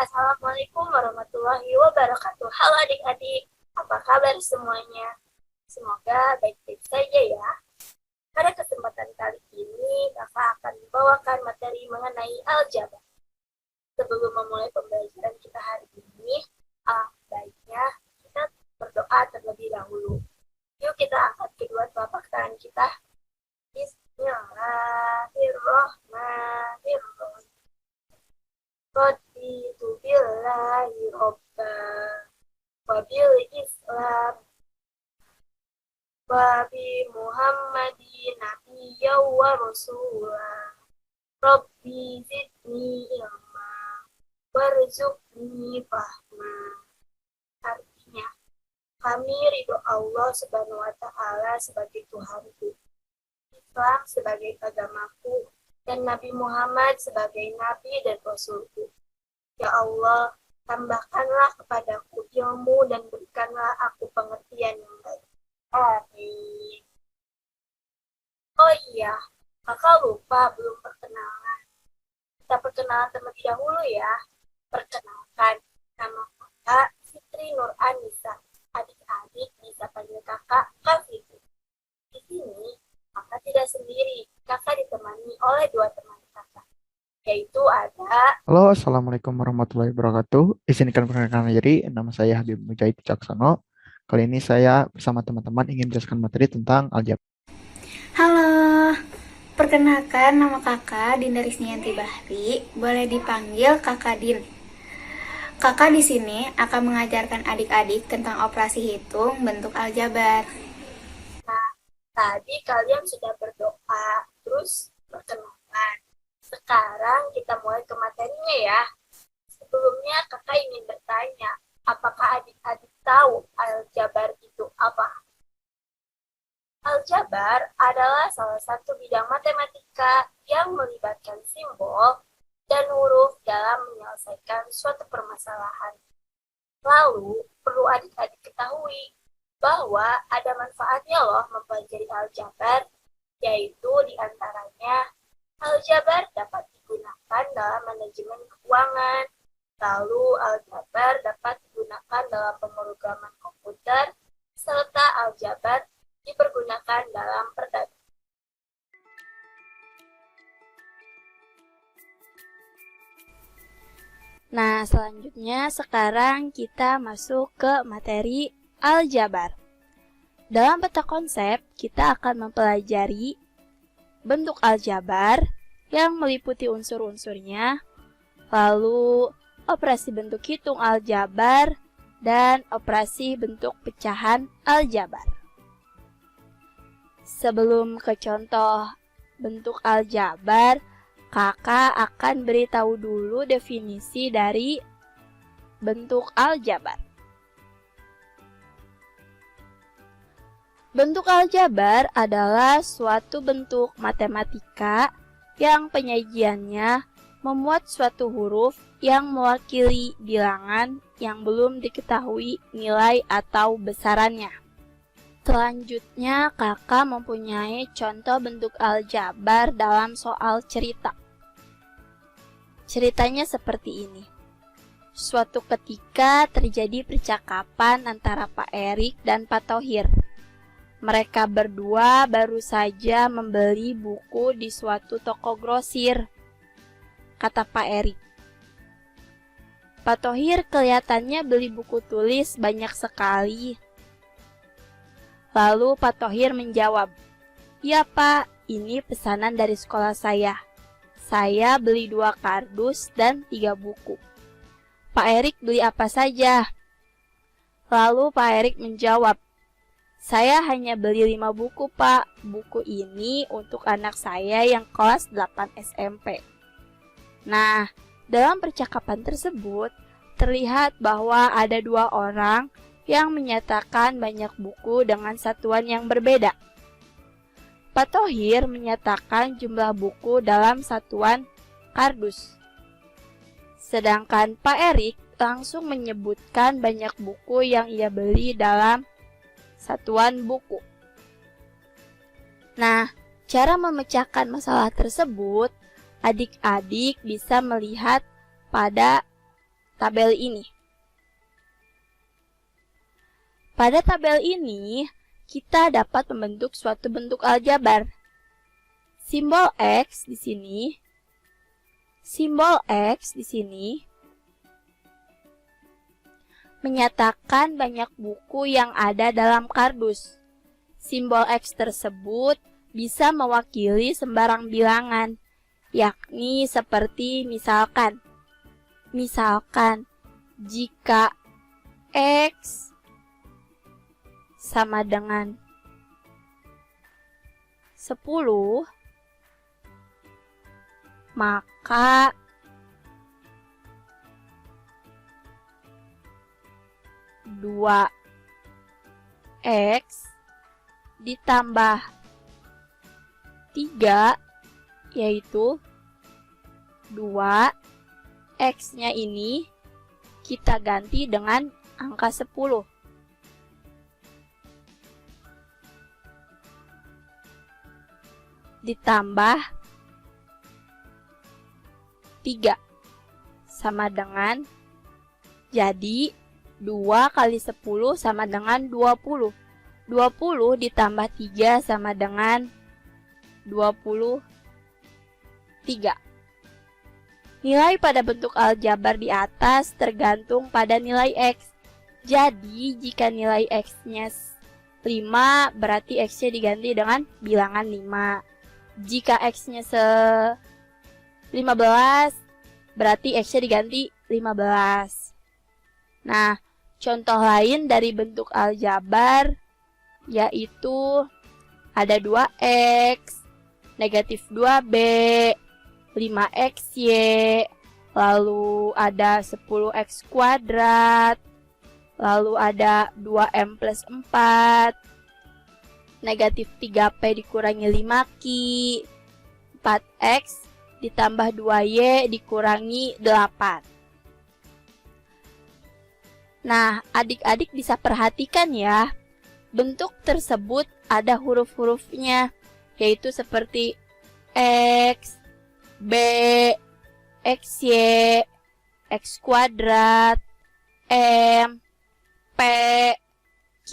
Assalamualaikum warahmatullahi wabarakatuh. Halo adik-adik, apa kabar semuanya? Semoga baik-baik saja ya. Pada kesempatan kali ini, Kakak akan membawakan materi mengenai aljabar. Sebelum memulai pembelajaran kita hari ini, baiknya kita berdoa terlebih dahulu. Yuk kita angkat kedua telapak tangan kita. Bismillahirrahmanirrahim. Raditu billahi robba wabil islam wabi muhammadin nabiyya wa rasulah rabbi zidni ilma warzuqni fahma. Artinya, kami ridho Allah subhanahu wa ta'ala sebagai Tuhanku, Islam sebagai agamaku, dan Nabi Muhammad sebagai Nabi dan Rasulku. Ya Allah, tambahkanlah kepadaku ilmu dan berikanlah aku pengertian yang baik. Amin. Oh iya, kakak lupa belum perkenalan. Kita perkenalan terlebih dahulu ya. Perkenalkan, nama kakak Fitri Nur Anissa. Adik-adik bisa panggil kakak Kak Fitri. Di sini, kakak tidak sendiri. Kakak ditemani oleh dua teman kakak, yaitu ada... Halo, Assalamualaikum warahmatullahi wabarakatuh. Izinkan perkenalkan diri, nama saya Habib Mujahid Caksono. Kali ini saya bersama teman-teman ingin menjelaskan materi tentang aljabar. Halo, perkenalkan nama kakak Dinda Risnianti Bahri, boleh dipanggil kakak Din. Kakak di sini akan mengajarkan adik-adik tentang operasi hitung bentuk aljabar. Nah, tadi kalian sudah berdoa, terus perkenalan. Sekarang kita mulai ke materinya ya. Sebelumnya kakak ingin bertanya, apakah adik-adik tahu aljabar itu apa? Aljabar adalah salah satu bidang matematika yang melibatkan simbol dan huruf dalam menyelesaikan suatu permasalahan. Lalu, perlu adik-adik ketahui bahwa ada manfaatnya loh mempelajari aljabar, yaitu diantaranya aljabar dapat digunakan dalam manajemen keuangan, lalu aljabar dapat digunakan dalam pemrograman komputer, serta aljabar dipergunakan dalam perdagangan. Nah, selanjutnya sekarang kita masuk ke materi aljabar. Dalam peta konsep, kita akan mempelajari bentuk aljabar yang meliputi unsur-unsurnya, lalu operasi bentuk hitung aljabar, dan operasi bentuk pecahan aljabar. Sebelum ke contoh bentuk aljabar, kakak akan beritahu dulu definisi dari bentuk aljabar. Bentuk aljabar adalah suatu bentuk matematika yang penyajiannya memuat suatu huruf yang mewakili bilangan yang belum diketahui nilai atau besarannya. Selanjutnya, kakak mempunyai contoh bentuk aljabar dalam soal cerita. Ceritanya seperti ini. Suatu ketika terjadi percakapan antara Pak Erik dan Pak Thohir. Mereka berdua baru saja membeli buku di suatu toko grosir. Kata Pak Erik. Pak Thohir kelihatannya beli buku tulis banyak sekali. Lalu Pak Thohir menjawab, "Ya Pak, ini pesanan dari sekolah saya. Saya beli 2 kardus dan 3 buku. Pak Erik beli apa saja?" Lalu Pak Erik menjawab, "Saya hanya beli 5 buku Pak. Buku ini untuk anak saya yang kelas 8 SMP. Nah, dalam percakapan tersebut, terlihat bahwa ada 2 orang yang menyatakan banyak buku dengan satuan yang berbeda. Pak Thohir menyatakan jumlah buku dalam satuan kardus. Sedangkan Pak Erik langsung menyebutkan banyak buku yang ia beli dalam satuan buku. Nah, cara memecahkan masalah tersebut, adik-adik bisa melihat pada tabel ini. Pada tabel ini, kita dapat membentuk suatu bentuk aljabar. Simbol X di sini menyatakan banyak buku yang ada dalam kardus. Simbol X tersebut bisa mewakili sembarang bilangan, yakni seperti misalkan jika X sama dengan 10, maka dua X ditambah 3, yaitu 2, X-nya ini kita ganti dengan angka 10. Ditambah 3 sama dengan, jadi 2 kali 10 sama dengan 20. 20 ditambah 3 sama dengan 23. Nilai pada bentuk aljabar di atas tergantung pada nilai X. Jadi, jika nilai X-nya 5, berarti X-nya diganti dengan bilangan 5. Jika X-nya 15, berarti X-nya diganti 15. Nah, contoh lain dari bentuk aljabar yaitu ada 2X, negatif 2B, 5XY, lalu ada 10X kuadrat, lalu ada 2M plus 4, negatif 3P dikurangi 5Q, 4X ditambah 2Y dikurangi 8. Nah, adik-adik bisa perhatikan ya, bentuk tersebut ada huruf-hurufnya, yaitu seperti X, B, XY, X kuadrat, M, P, Q,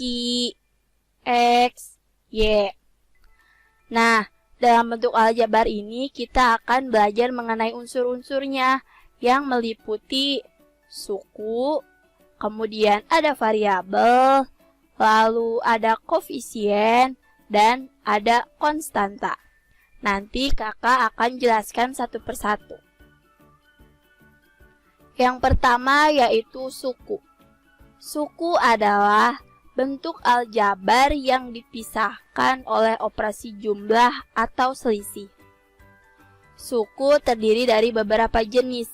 X, Y. Nah, dalam bentuk aljabar ini kita akan belajar mengenai unsur-unsurnya yang meliputi suku, kemudian ada variabel, lalu ada koefisien, dan ada konstanta. Nanti kakak akan jelaskan satu persatu. Yang pertama yaitu suku. Suku adalah bentuk aljabar yang dipisahkan oleh operasi jumlah atau selisih. Suku terdiri dari beberapa jenis,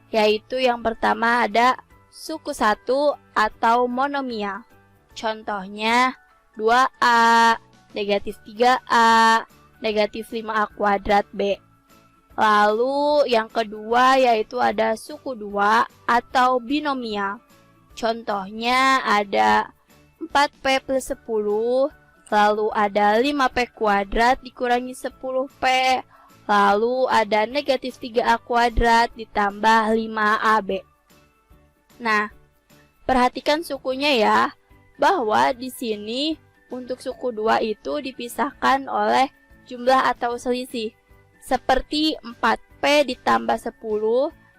yaitu yang pertama ada suku 1 atau monomial. Contohnya 2A, negatif 3A, negatif 5A kuadrat B. Lalu yang kedua yaitu ada suku 2 atau binomial. Contohnya ada 4P plus 10, lalu ada 5P kuadrat dikurangi 10P, lalu ada negatif 3A kuadrat ditambah 5AB. Nah, perhatikan sukunya ya, bahwa di sini untuk suku 2 itu dipisahkan oleh jumlah atau selisih. Seperti 4P ditambah 10,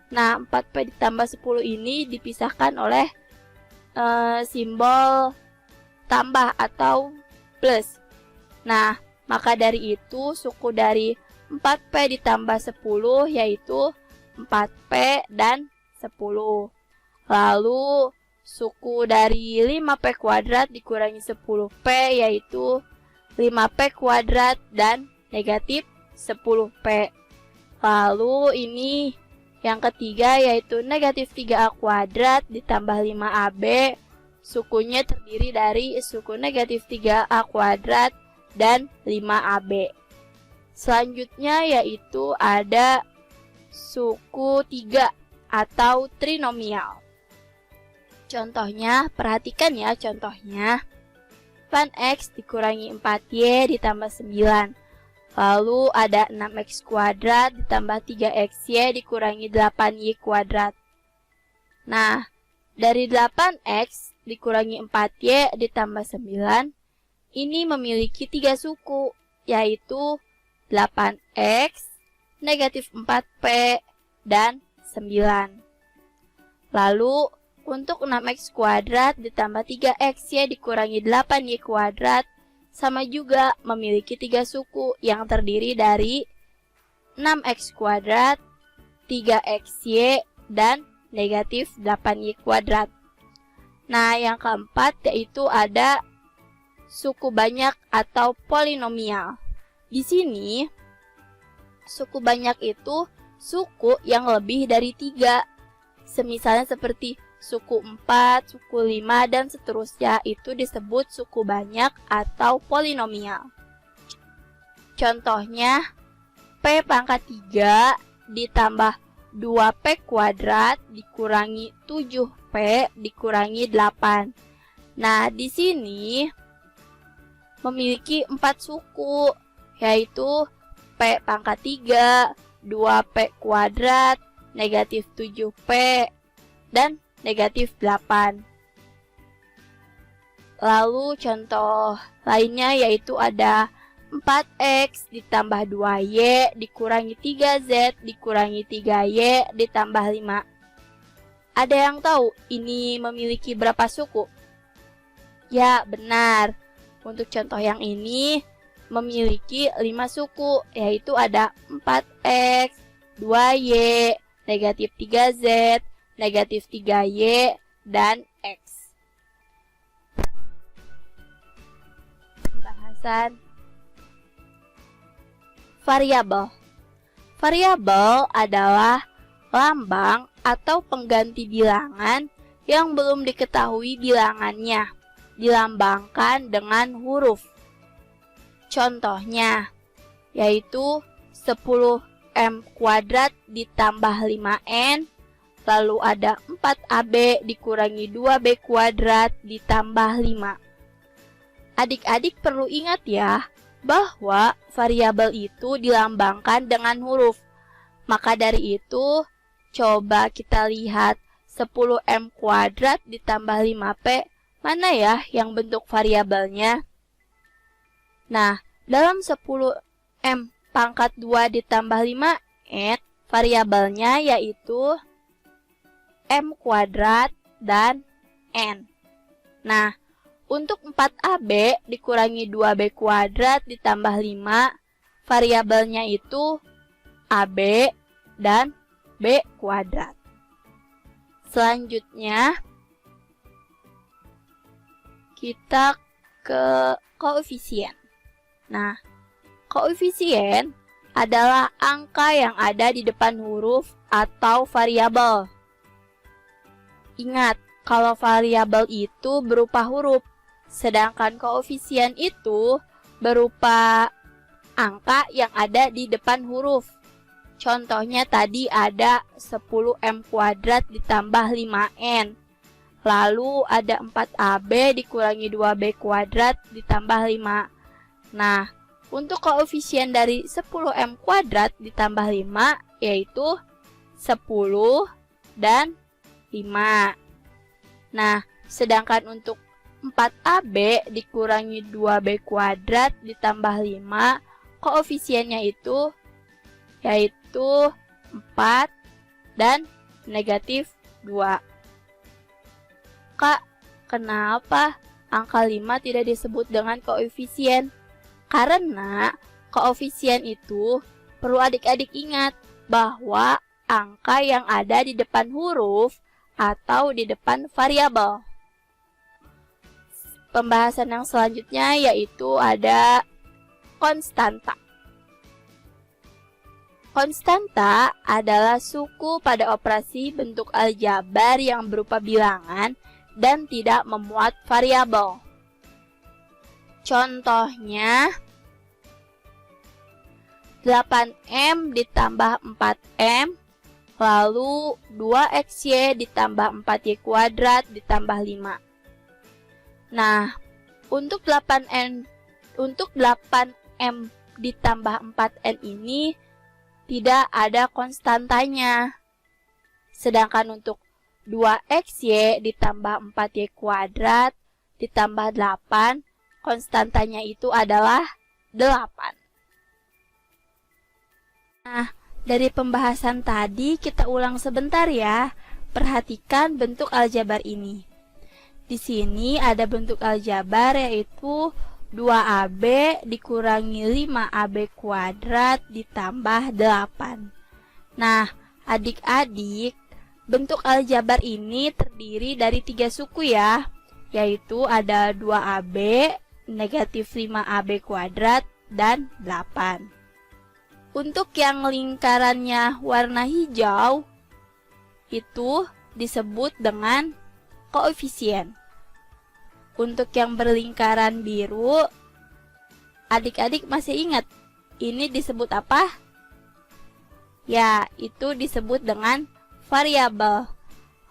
nah 4P ditambah 10 ini dipisahkan oleh simbol tambah atau plus. Nah, maka dari itu suku dari 4P ditambah 10 yaitu 4P dan 10. Lalu suku dari 5P kuadrat dikurangi 10P yaitu 5P kuadrat dan negatif 10P. Lalu ini yang ketiga yaitu negatif 3A kuadrat ditambah 5AB. Sukunya terdiri dari suku negatif 3A kuadrat dan 5AB. Selanjutnya yaitu ada suku 3 atau trinomial. Contohnya, perhatikan ya contohnya. 8X dikurangi 4Y ditambah 9. Lalu ada 6X kuadrat ditambah 3XY dikurangi 8Y kuadrat. Nah, dari 8x dikurangi 4y ditambah 9, ini memiliki 3 suku, yaitu 8x, negatif 4p, dan 9. Lalu, untuk 6x kuadrat ditambah 3xy dikurangi 8y kuadrat, sama juga memiliki 3 suku yang terdiri dari 6x kuadrat, 3xy, dan negatif 8y kuadrat. Nah, yang keempat yaitu ada suku banyak atau polinomial. Di sini, suku banyak itu suku yang lebih dari 3. Semisalnya seperti suku 4, suku 5, dan seterusnya itu disebut suku banyak atau polinomial. Contohnya, P pangkat 3 ditambah 2p kuadrat dikurangi 7p dikurangi 8. Nah, di sini memiliki 4 suku, yaitu p pangkat 3, 2p kuadrat, negatif 7p, dan negatif 8. Lalu contoh lainnya yaitu ada 4x ditambah 2y dikurangi 3z dikurangi 3y ditambah 5. Ada yang tahu ini memiliki berapa suku? Ya, benar. Untuk contoh yang ini memiliki 5 suku, yaitu ada 4x, 2y, negatif 3z, negatif 3y, dan x. Pembahasan variabel. Variabel adalah lambang atau pengganti bilangan yang belum diketahui bilangannya, dilambangkan dengan huruf. Contohnya, yaitu 10m kuadrat ditambah 5n, lalu ada 4ab dikurangi 2b kuadrat ditambah 5. Adik-adik perlu ingat ya, bahwa variabel itu dilambangkan dengan huruf. Maka dari itu, coba kita lihat 10m kuadrat ditambah 5p, mana ya yang bentuk variabelnya? Nah, dalam 10m pangkat 2 ditambah 5n, variabelnya yaitu m kuadrat dan n. Nah, untuk 4ab dikurangi 2b kuadrat ditambah 5, variabelnya itu ab dan b kuadrat. Selanjutnya, kita ke koefisien. Nah, koefisien adalah angka yang ada di depan huruf atau variabel. Ingat, kalau variabel itu berupa huruf, sedangkan koefisien itu berupa angka yang ada di depan huruf. Contohnya tadi ada 10m kuadrat ditambah 5n. Lalu ada 4ab dikurangi 2b kuadrat ditambah 5. Nah, untuk koefisien dari 10m kuadrat ditambah 5 yaitu 10 dan 5. Nah, sedangkan untuk 4ab dikurangi 2b kuadrat ditambah 5, koefisiennya itu yaitu 4 dan negatif 2. Kak, kenapa angka 5 tidak disebut dengan koefisien? Karena koefisien itu perlu adik-adik ingat bahwa angka yang ada di depan huruf atau di depan variabel. Pembahasan yang selanjutnya yaitu ada konstanta. Konstanta adalah suku pada operasi bentuk aljabar yang berupa bilangan dan tidak memuat variabel. Contohnya, 8m ditambah 4m, lalu 2xy ditambah 4y kuadrat ditambah 5. Nah, untuk 8m ditambah 4n ini tidak ada konstantanya. Sedangkan untuk 2xy ditambah 4y kuadrat ditambah 8, konstantanya itu adalah 8. Nah, dari pembahasan tadi kita ulang sebentar ya. Perhatikan bentuk aljabar ini. Di sini ada bentuk aljabar yaitu 2AB dikurangi 5AB kuadrat ditambah 8. Nah, adik-adik, bentuk aljabar ini terdiri dari 3 suku ya, yaitu ada 2AB, negatif 5AB kuadrat, dan 8. Untuk yang lingkarannya warna hijau, itu disebut dengan koefisien. Untuk yang berlingkaran biru, adik-adik masih ingat, ini disebut apa? Ya, itu disebut dengan variabel.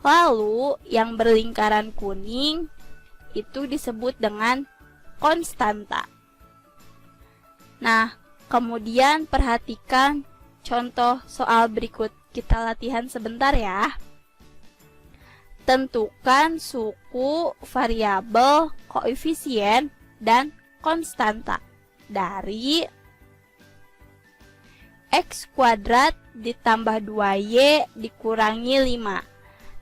Lalu, yang berlingkaran kuning, itu disebut dengan konstanta. Nah, kemudian perhatikan contoh soal berikut. Kita latihan sebentar ya. Tentukan suku, variabel, koefisien, dan konstanta dari x kuadrat ditambah 2y dikurangi 5.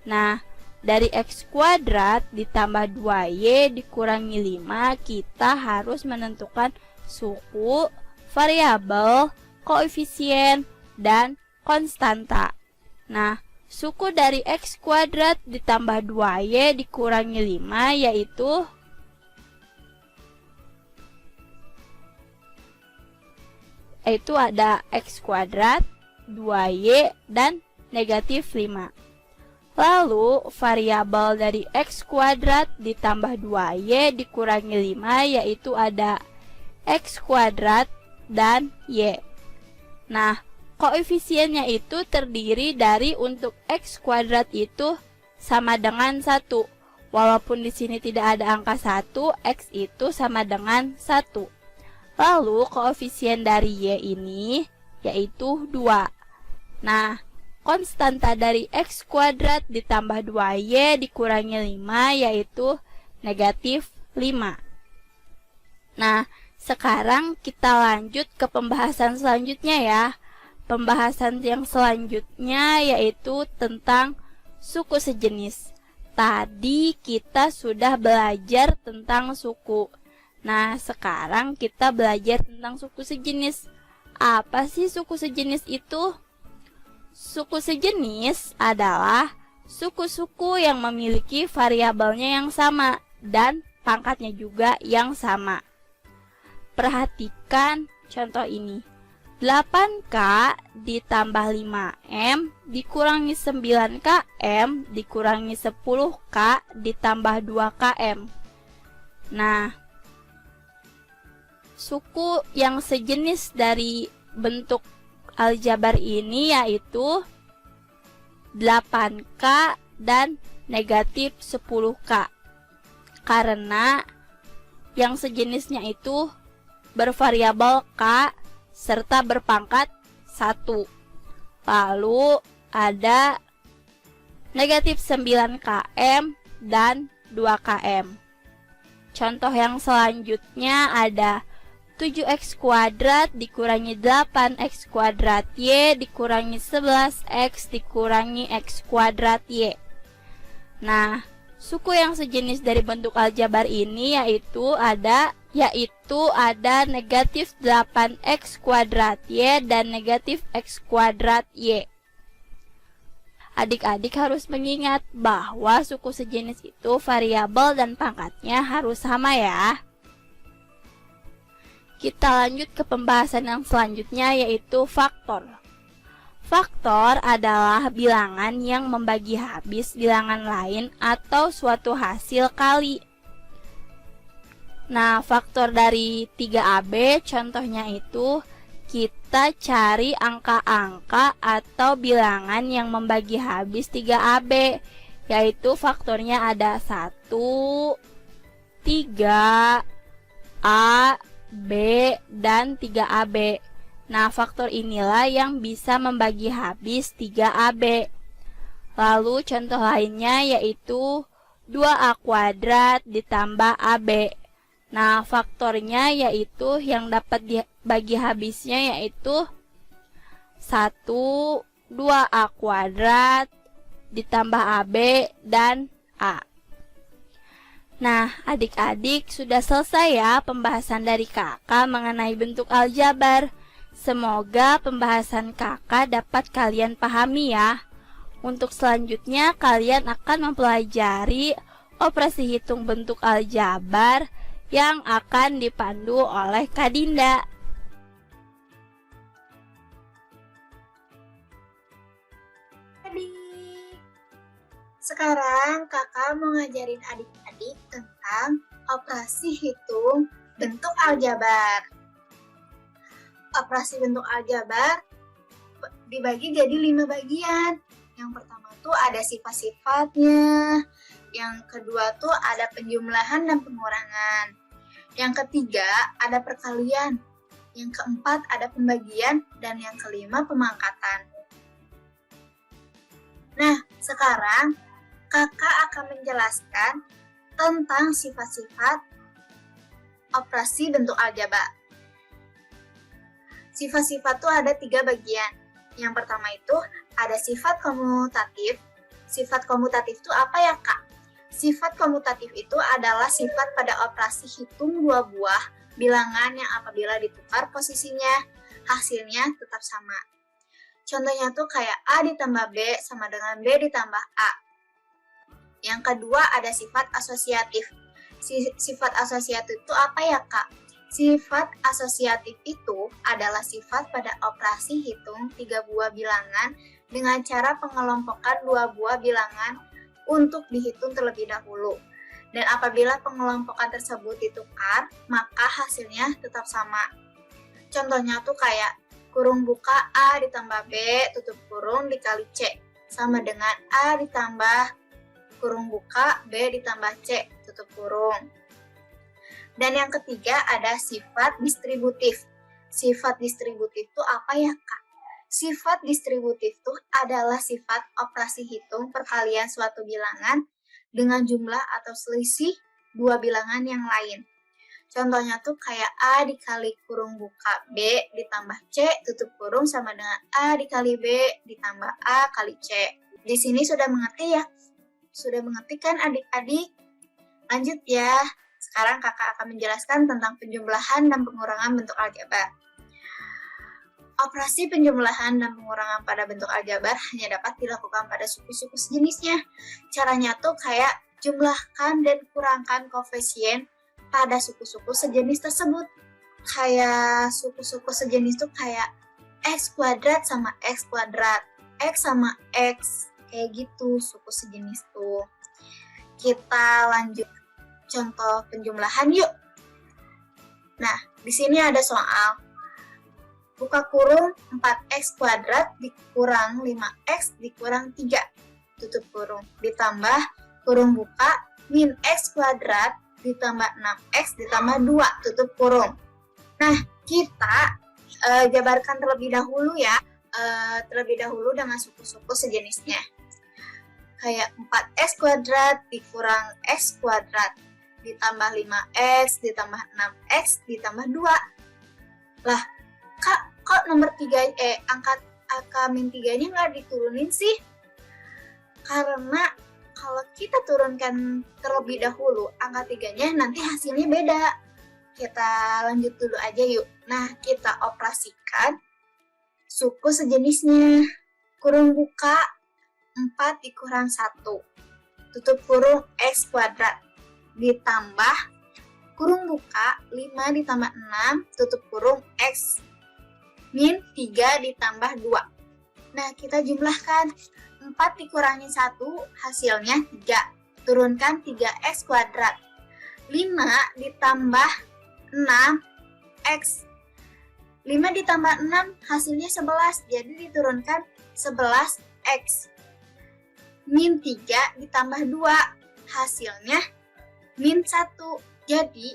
Nah, dari x kuadrat ditambah 2y dikurangi 5, kita harus menentukan suku, variabel, koefisien, dan konstanta. Nah, suku dari x kuadrat ditambah 2y dikurangi 5 yaitu ada x kuadrat, 2y, dan negatif 5. Lalu, variabel dari x kuadrat ditambah 2y dikurangi 5 yaitu ada x kuadrat dan y. Nah, koefisiennya itu terdiri dari untuk x kuadrat itu sama dengan 1. Walaupun di sini tidak ada angka 1, x itu sama dengan 1. Lalu, koefisien dari y ini yaitu 2. Nah, konstanta dari x kuadrat ditambah 2y dikurangi 5 yaitu negatif 5. Nah, sekarang kita lanjut ke pembahasan selanjutnya ya. Pembahasan yang selanjutnya yaitu tentang suku sejenis. Tadi kita sudah belajar tentang suku. Nah, sekarang kita belajar tentang suku sejenis. Apa sih suku sejenis itu? Suku sejenis adalah suku-suku yang memiliki variabelnya yang sama dan pangkatnya juga yang sama. Perhatikan contoh ini. 8K ditambah 5M dikurangi 9KM dikurangi 10K ditambah 2KM. Nah, suku yang sejenis dari bentuk aljabar ini yaitu 8K dan negatif 10K. Karena yang sejenisnya itu bervariabel K serta berpangkat 1. Lalu ada negatif 9KM dan 2KM. Contoh yang selanjutnya ada 7x kuadrat dikurangi 8x kuadrat y dikurangi 11x dikurangi x kuadrat y. Nah, suku yang sejenis dari bentuk aljabar ini yaitu ada negatif 8x kuadrat y dan negatif x kuadrat y. Adik-adik harus mengingat bahwa suku sejenis itu variabel dan pangkatnya harus sama ya. Kita lanjut ke pembahasan yang selanjutnya yaitu faktor. Faktor adalah bilangan yang membagi habis bilangan lain atau suatu hasil kali. Nah, faktor dari 3AB contohnya itu kita cari angka-angka atau bilangan yang membagi habis 3AB, yaitu faktornya ada 1, 3, A, B, dan 3AB. Nah, faktor inilah yang bisa membagi habis 3AB. Lalu contoh lainnya yaitu 2A kuadrat ditambah AB. Nah, faktornya yaitu yang dapat dibagi habisnya yaitu 2A kuadrat ditambah AB dan A. Nah, adik-adik sudah selesai ya pembahasan dari kakak mengenai bentuk aljabar. Semoga pembahasan kakak dapat kalian pahami ya. Untuk selanjutnya kalian akan mempelajari operasi hitung bentuk aljabar yang akan dipandu oleh Kak Dinda. Adik, sekarang kakak mau ngajarin adik-adik tentang operasi hitung bentuk aljabar. Operasi bentuk aljabar dibagi jadi 5 bagian. Yang pertama tuh ada sifat-sifatnya, yang kedua tuh ada penjumlahan dan pengurangan, yang ketiga ada perkalian, yang keempat ada pembagian, dan yang kelima pemangkatan. Nah, sekarang kakak akan menjelaskan tentang sifat-sifat operasi bentuk aljabar. Sifat-sifat tuh ada 3 bagian. Yang pertama itu ada sifat komutatif. Sifat komutatif itu apa ya, Kak? Sifat komutatif itu adalah sifat pada operasi hitung 2 buah bilangan yang apabila ditukar posisinya, hasilnya tetap sama. Contohnya tuh kayak A ditambah B sama dengan B ditambah A. Yang kedua ada sifat asosiatif. Sifat asosiatif itu apa ya, Kak? Sifat asosiatif itu adalah sifat pada operasi hitung 3 buah bilangan dengan cara pengelompokan 2 buah bilangan untuk dihitung terlebih dahulu. Dan apabila pengelompokan tersebut ditukar, maka hasilnya tetap sama. Contohnya tuh kayak kurung buka A ditambah B tutup kurung dikali C sama dengan A ditambah kurung buka B ditambah C tutup kurung. Dan yang ketiga ada sifat distributif. Sifat distributif itu apa ya, Kak? Sifat distributif itu adalah sifat operasi hitung perkalian suatu bilangan dengan jumlah atau selisih 2 bilangan yang lain. Contohnya tuh kayak A dikali kurung buka B ditambah C tutup kurung sama dengan A dikali B ditambah A kali C. Di sini sudah mengerti ya? Sudah mengerti kan adik-adik? Lanjut ya. Sekarang kakak akan menjelaskan tentang penjumlahan dan pengurangan bentuk aljabar. Operasi penjumlahan dan pengurangan pada bentuk aljabar hanya dapat dilakukan pada suku-suku sejenisnya. Caranya tuh kayak jumlahkan dan kurangkan koefisien pada suku-suku sejenis tersebut. Kayak suku-suku sejenis tuh kayak X kuadrat sama X kuadrat, X sama X, kayak gitu suku sejenis tuh. Kita lanjut contoh penjumlahan yuk. Nah, di sini ada soal. Buka kurung 4x kuadrat dikurang 5x dikurang 3 tutup kurung ditambah kurung buka min x kuadrat ditambah 6x ditambah 2 tutup kurung. Nah, kita jabarkan terlebih dahulu ya. Terlebih dahulu dengan suku-suku sejenisnya. Kayak 4x kuadrat dikurang x kuadrat ditambah 5x ditambah 6x ditambah 2. Lah, Kak, kok nomor 3 angka min 3-nya nggak diturunin sih? Karena kalau kita turunkan terlebih dahulu angka 3-nya nanti hasilnya beda. Kita lanjut dulu aja yuk. Nah, kita operasikan suku sejenisnya. Kurung buka 4 dikurang 1 tutup kurung x kuadrat ditambah kurung buka 5 ditambah 6 tutup kurung x min 3 ditambah 2. Nah, kita jumlahkan 4 dikurangi 1 hasilnya 3. Turunkan 3x kuadrat. 5 ditambah 6x. 5 ditambah 6 hasilnya 11. Jadi diturunkan 11x. Min 3 ditambah 2 hasilnya min 1. Jadi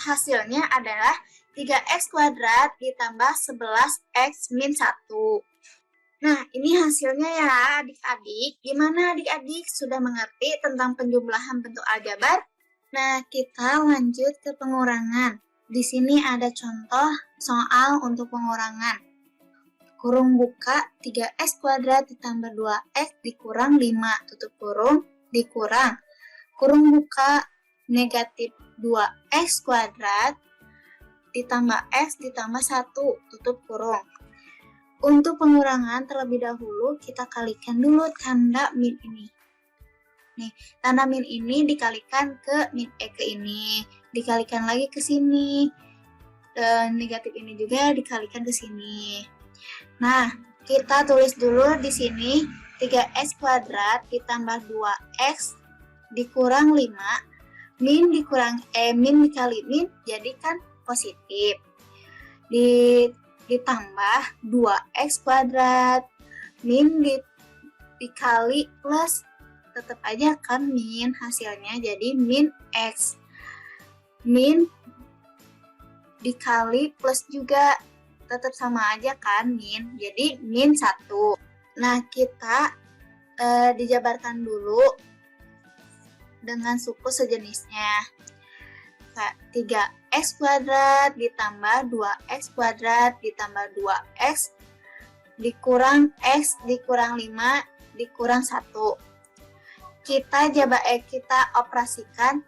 hasilnya adalah 3x kuadrat ditambah 11x min 1. Nah, ini hasilnya ya adik-adik. Gimana adik-adik sudah mengerti tentang penjumlahan bentuk aljabar? Nah, kita lanjut ke pengurangan. Di sini ada contoh soal untuk pengurangan. Kurung buka 3x kuadrat ditambah 2x dikurang 5 tutup kurung dikurang. Kurung buka negatif 2x kuadrat ditambah x ditambah 1 tutup kurung. Untuk pengurangan terlebih dahulu kita kalikan dulu tanda min ini. Nih, tanda min ini dikalikan ke min ke ini, dikalikan lagi ke sini. Dan negatif ini juga dikalikan ke sini. Nah, kita tulis dulu di sini 3x kuadrat ditambah 2x dikurang 5, min dikali min jadi kan positif. Ditambah 2x kuadrat, min dikali plus, tetap aja kan min, hasilnya jadi min x. Min dikali plus juga, tetap sama aja kan min, jadi min 1. Nah, kita dijabarkan dulu dengan suku sejenisnya. 3x kuadrat ditambah 2x kuadrat ditambah 2x dikurang x dikurang 5 dikurang 1. Kita operasikan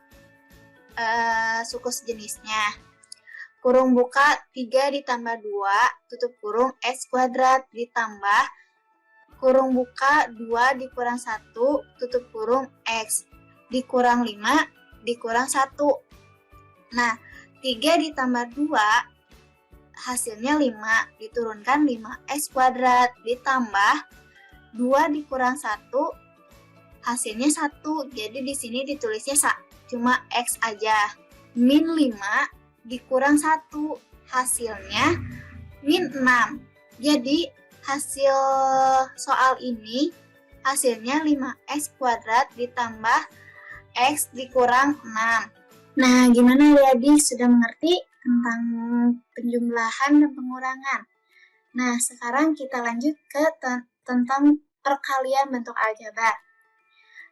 suku sejenisnya. Kurung buka 3 ditambah 2 tutup kurung x kuadrat ditambah kurung buka 2 dikurang 1 tutup kurung x dikurang 5 dikurang 1. Nah, 3 ditambah 2 hasilnya 5, diturunkan 5x kuadrat ditambah 2 dikurang 1 hasilnya 1. Jadi di sini ditulisnya cuma x aja. Min 5 dikurang 1 hasilnya min 6. Jadi hasil soal ini hasilnya 5x kuadrat ditambah x dikurang 6. Nah, gimana adik-adik sudah mengerti tentang penjumlahan dan pengurangan? Nah, sekarang kita lanjut ke tentang perkalian bentuk aljabar.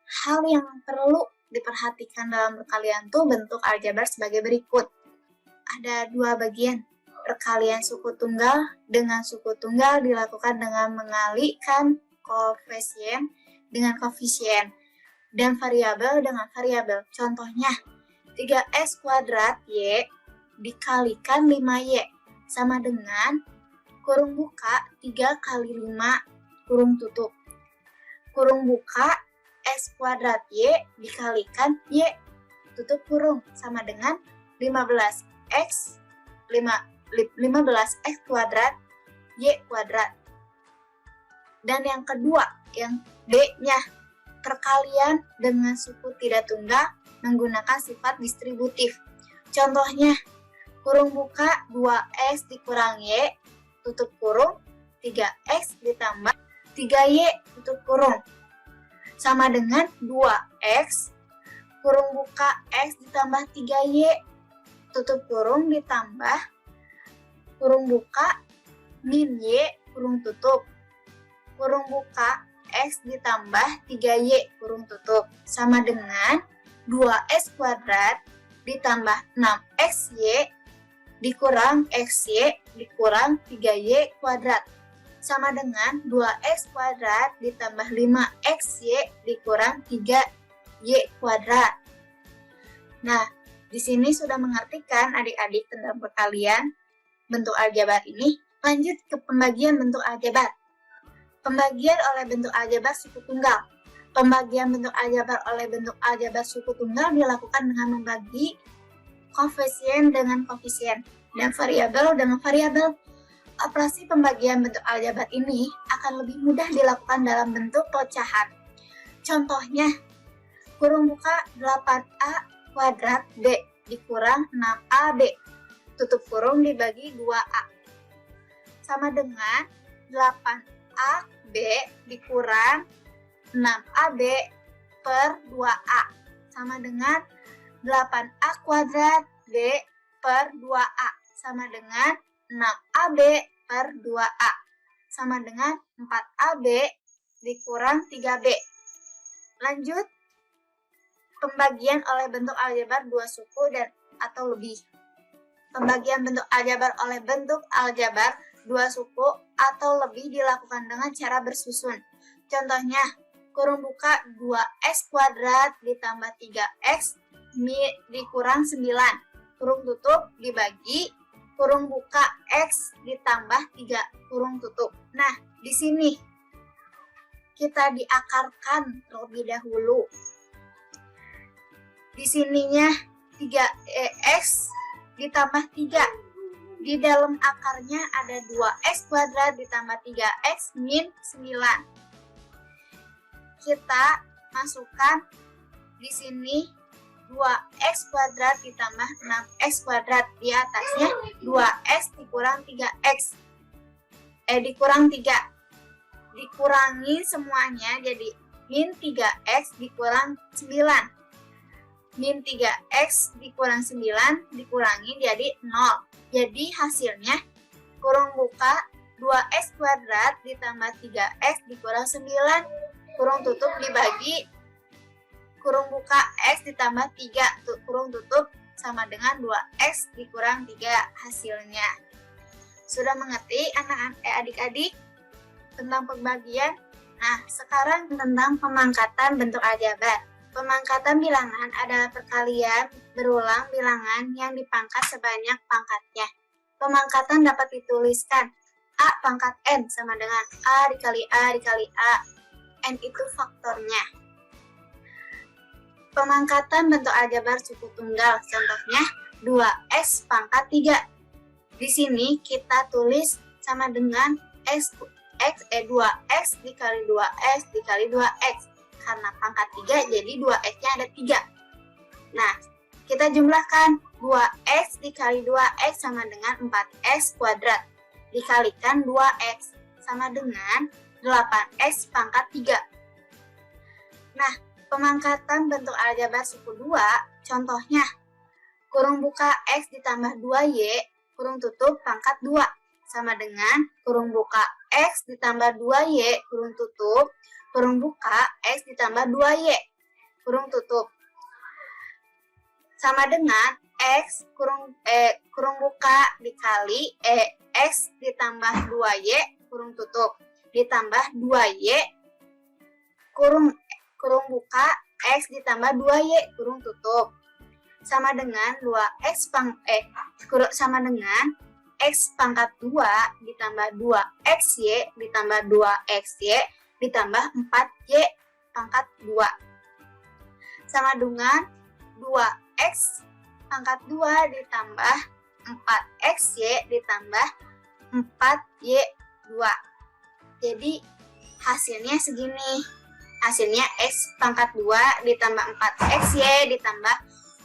Hal yang perlu diperhatikan dalam perkalian tuh bentuk aljabar sebagai berikut. Ada 2 bagian. Perkalian suku tunggal dengan suku tunggal dilakukan dengan mengalihkan koefisien dengan koefisien dan variabel dengan variabel. Contohnya, 3x kuadrat Y dikalikan 5Y sama dengan kurung buka 3 kali 5 kurung tutup. Kurung buka x kuadrat Y dikalikan Y tutup kurung sama dengan 15x kuadrat Y kuadrat. Dan yang kedua, yang D-nya, perkalian dengan suku tidak tunggal menggunakan sifat distributif. Contohnya, kurung buka 2x dikurang Y, tutup kurung, 3x ditambah 3Y, tutup kurung. Sama dengan 2x, kurung buka x ditambah 3Y, tutup kurung ditambah, kurung buka, min Y, kurung tutup. Kurung buka, x ditambah 3Y, kurung tutup. Sama dengan 2x kuadrat ditambah 6xy dikurang xy dikurang 3y kuadrat sama dengan 2x kuadrat ditambah 5xy dikurang 3y kuadrat. Nah, di sini sudah mengerti kan adik-adik tentang perkalian bentuk aljabar ini? Lanjut ke pembagian bentuk aljabar. Pembagian oleh bentuk aljabar suku tunggal. Pembagian bentuk aljabar oleh bentuk aljabar suku tunggal dilakukan dengan membagi koefisien dengan koefisien dan variabel dengan variabel. Operasi pembagian bentuk aljabar ini akan lebih mudah dilakukan dalam bentuk pecahan. Contohnya, kurung buka 8a kuadrat B dikurang 6ab tutup kurung dibagi 2a sama dengan 8ab dikurang 6ab per 2a sama dengan 8a kuadrat B per 2a sama dengan 6ab per 2a sama dengan 4AB dikurang 3B. Lanjut, pembagian oleh bentuk aljabar dua suku dan atau lebih. Pembagian bentuk aljabar oleh bentuk aljabar dua suku atau lebih dilakukan dengan cara bersusun. Contohnya, kurung buka 2x kuadrat ditambah 3x dikurang 9. Kurung tutup dibagi kurung buka x ditambah 3 kurung tutup. Nah, di sini kita diakarkan terlebih dahulu. Di sininya 3x ditambah 3. Di dalam akarnya ada 2x kuadrat ditambah 3x min 9. Kita masukkan di sini 2x kuadrat ditambah 6x kuadrat. Di atasnya 2x dikurang 3x. Dikurang 3. Dikurangi semuanya jadi min 3x dikurang 9. Min 3x dikurang 9 dikurangi jadi 0. Jadi hasilnya kurung buka 2x kuadrat ditambah 3x dikurang 9 kurung tutup dibagi kurung buka x ditambah 3 kurung tutup sama dengan 2x dikurang 3 hasilnya. Sudah mengerti adik-adik tentang pembagian? Nah, sekarang tentang pemangkatan bentuk aljabar. Pemangkatan bilangan adalah perkalian berulang bilangan yang dipangkat sebanyak pangkatnya. Pemangkatan dapat dituliskan A pangkat N sama dengan A dikali A dikali A. N itu faktornya. Pemangkatan bentuk aljabar suku tunggal, contohnya 2x pangkat 3. Di sini kita tulis sama dengan 2x dikali 2x dikali 2x. Karena pangkat 3, jadi 2x-nya ada 3. Nah, kita jumlahkan 2x dikali 2x sama dengan 4x kuadrat. Dikalikan 2x sama dengan 8x pangkat 3. Nah, pemangkatan bentuk aljabar suku 2, contohnya kurung buka x ditambah 2y kurung tutup pangkat 2 sama dengan kurung buka x ditambah 2y kurung tutup kurung buka x ditambah 2y kurung tutup sama dengan x kurung buka dikali x ditambah 2y kurung tutup ditambah 2y kurung buka x ditambah 2y kurung tutup sama dengan 2x sama dengan x pangkat 2 ditambah 2xy ditambah 2xy ditambah 4y pangkat 2 sama dengan 2x pangkat 2 ditambah 4xy ditambah 4y 2. Jadi hasilnya segini. Hasilnya x pangkat 2 ditambah 4xy ditambah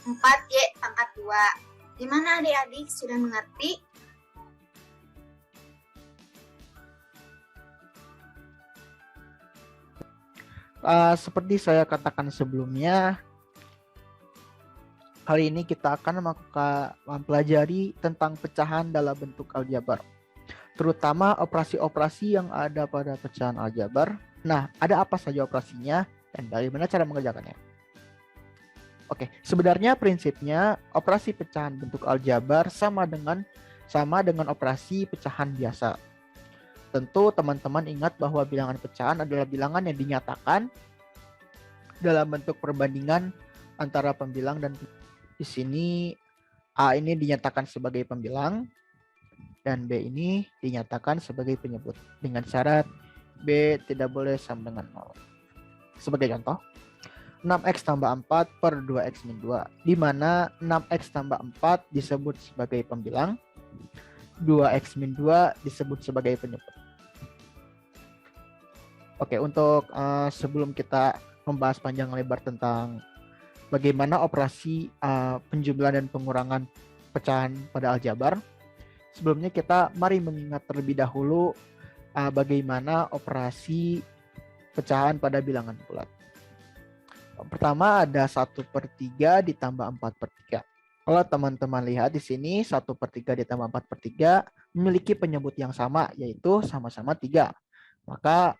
4y pangkat 2. Gimana adik-adik, sudah mengerti? Seperti saya katakan sebelumnya, kali ini kita akan mempelajari tentang pecahan dalam bentuk aljabar, terutama operasi-operasi yang ada pada pecahan aljabar. Nah, ada apa saja operasinya dan bagaimana cara mengerjakannya? Oke, sebenarnya prinsipnya operasi pecahan bentuk aljabar sama dengan operasi pecahan biasa. Tentu teman-teman ingat bahwa bilangan pecahan adalah bilangan yang dinyatakan dalam bentuk perbandingan antara pembilang dan di sini A ini dinyatakan sebagai pembilang dan B ini dinyatakan sebagai penyebut dengan syarat B tidak boleh sama dengan 0. Sebagai contoh, 6x tambah 4 per 2x min 2, di mana 6x tambah 4 disebut sebagai pembilang, 2x min 2 disebut sebagai penyebut. Oke, untuk sebelum kita membahas panjang lebar tentang bagaimana operasi penjumlahan dan pengurangan pecahan pada aljabar, sebelumnya kita mari mengingat terlebih dahulu bagaimana operasi pecahan pada bilangan bulat. Pertama ada 1/3 ditambah 4/3. Kalau teman-teman lihat di sini 1/3 ditambah 4/3 memiliki penyebut yang sama, yaitu sama-sama 3. Maka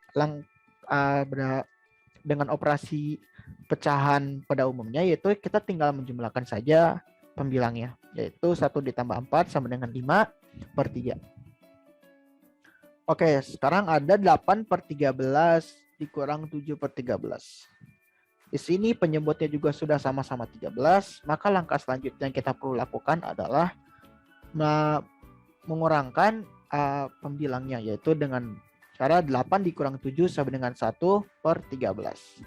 dengan operasi pecahan pada umumnya, yaitu kita tinggal menjumlahkan saja pembilangnya, yaitu 1 ditambah 4 sama dengan 5/3. Oke, sekarang ada 8/13 dikurang 7/13. Di sini penyebutnya juga sudah sama-sama 13, maka langkah selanjutnya yang kita perlu lakukan adalah mengurangkan pembilangnya, yaitu dengan cara 8 dikurang 7 sama dengan 1/13.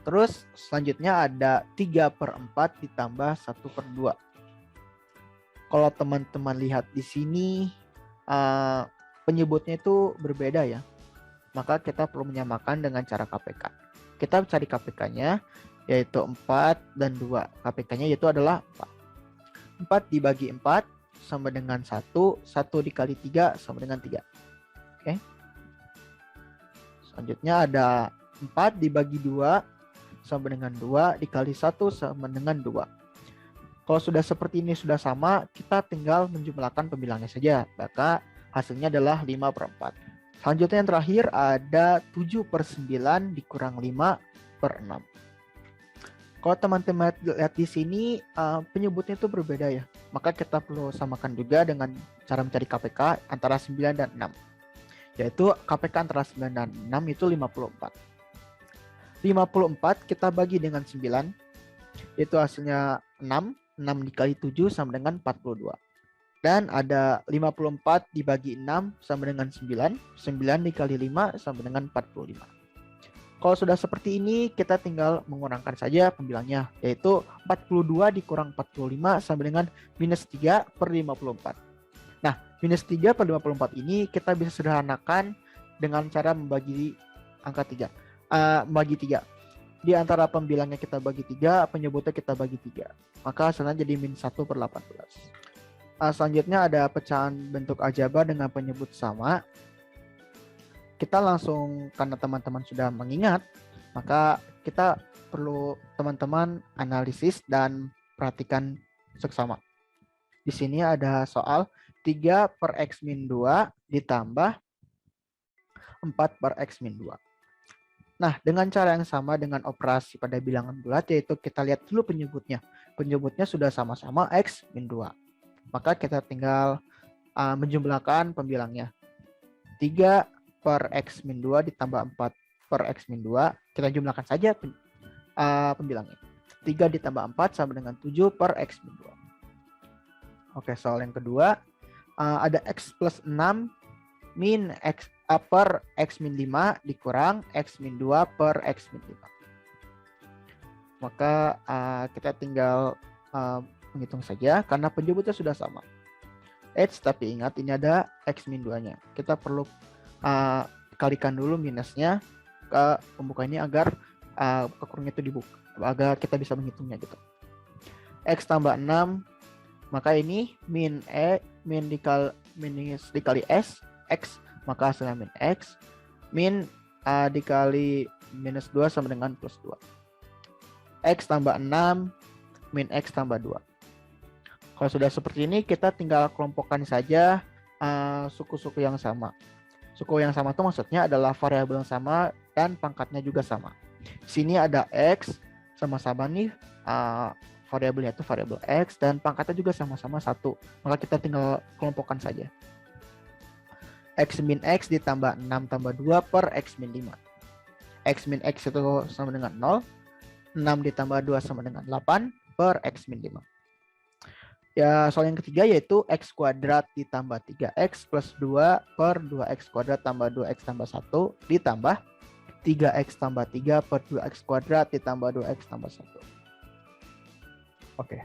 Terus selanjutnya ada 3/4 ditambah 1/2. Kalau teman-teman lihat di sini penyebutnya itu berbeda ya, maka kita perlu menyamakan dengan cara KPK. Kita cari KPK-nya, yaitu 4 dan 2. KPK-nya yaitu adalah 4. 4 dibagi 4 sama dengan 1. 1 dikali 3 sama dengan 3. Oke. Selanjutnya ada 4 dibagi 2 sama dengan 2 dikali 1 sama dengan 2. Kalau sudah seperti ini sudah sama, kita tinggal menjumlahkan pembilangnya saja. Maka hasilnya adalah 5/4. Selanjutnya yang terakhir ada 7/9 dikurang 5/6. Kalau teman-teman lihat di sini penyebutnya itu berbeda ya. Maka kita perlu samakan juga dengan cara mencari KPK antara 9 dan 6. Yaitu KPK antara 9 dan 6 itu 54. 54 kita bagi dengan 9. Itu hasilnya 6. 6 dikali 7 sama dengan 42. Dan ada 54 dibagi 6 sama dengan 9. 9 dikali 5 sama dengan 45. Kalau sudah seperti ini, kita tinggal mengurangkan saja pembilangnya, yaitu 42 dikurang 45 sama dengan minus 3/54. Nah, minus 3/54 ini kita bisa sederhanakan dengan cara membagi angka 3. Membagi 3. Di antara pembilangnya kita bagi 3, penyebutnya kita bagi 3. Maka hasilnya jadi min 1/18. Selanjutnya ada pecahan bentuk aljabar dengan penyebut sama. Kita langsung, karena teman-teman sudah mengingat, maka kita perlu teman-teman analisis dan perhatikan seksama. Di sini ada soal 3/x-2 ditambah 4/x-2. Nah, dengan cara yang sama dengan operasi pada bilangan bulat, yaitu kita lihat dulu penyebutnya. Penyebutnya sudah sama-sama x-2. Maka kita tinggal menjumlahkan pembilangnya. 3/x-2 ditambah 4/x-2. Kita jumlahkan saja pembilangnya. 3 ditambah 4 sama dengan 7/x-2. Oke, soal yang kedua. Ada x plus 6 min x per x-5 dikurang x-2 per x-5. Maka kita tinggal menghitung saja karena penyebutnya sudah sama. Tapi ingat ini ada x-2-nya. Kita perlu kalikan dulu minusnya ke pembuka ini agar kekurungnya itu dibuka, agar kita bisa menghitungnya gitu. X tambah 6, maka ini min dikali s, x, maka hasilnya min x. Min dikali minus 2 sama dengan plus 2. X tambah 6, min x tambah 2. Kalau sudah seperti ini, kita tinggal kelompokkan saja suku-suku yang sama. Suku yang sama itu maksudnya adalah variabel yang sama dan pangkatnya juga sama. Di sini ada x, sama-sama nih variabelnya itu variabel x dan pangkatnya juga sama-sama 1. Maka kita tinggal kelompokkan saja. X min x ditambah 6 tambah 2 per x min 5. X min x itu sama dengan 0. 6 ditambah 2 sama dengan 8 per x min 5. Ya, soal yang ketiga yaitu x kuadrat ditambah 3x plus 2 per 2x kuadrat tambah 2x tambah 1 ditambah 3x tambah 3 per 2x kuadrat ditambah 2x tambah 1. Oke.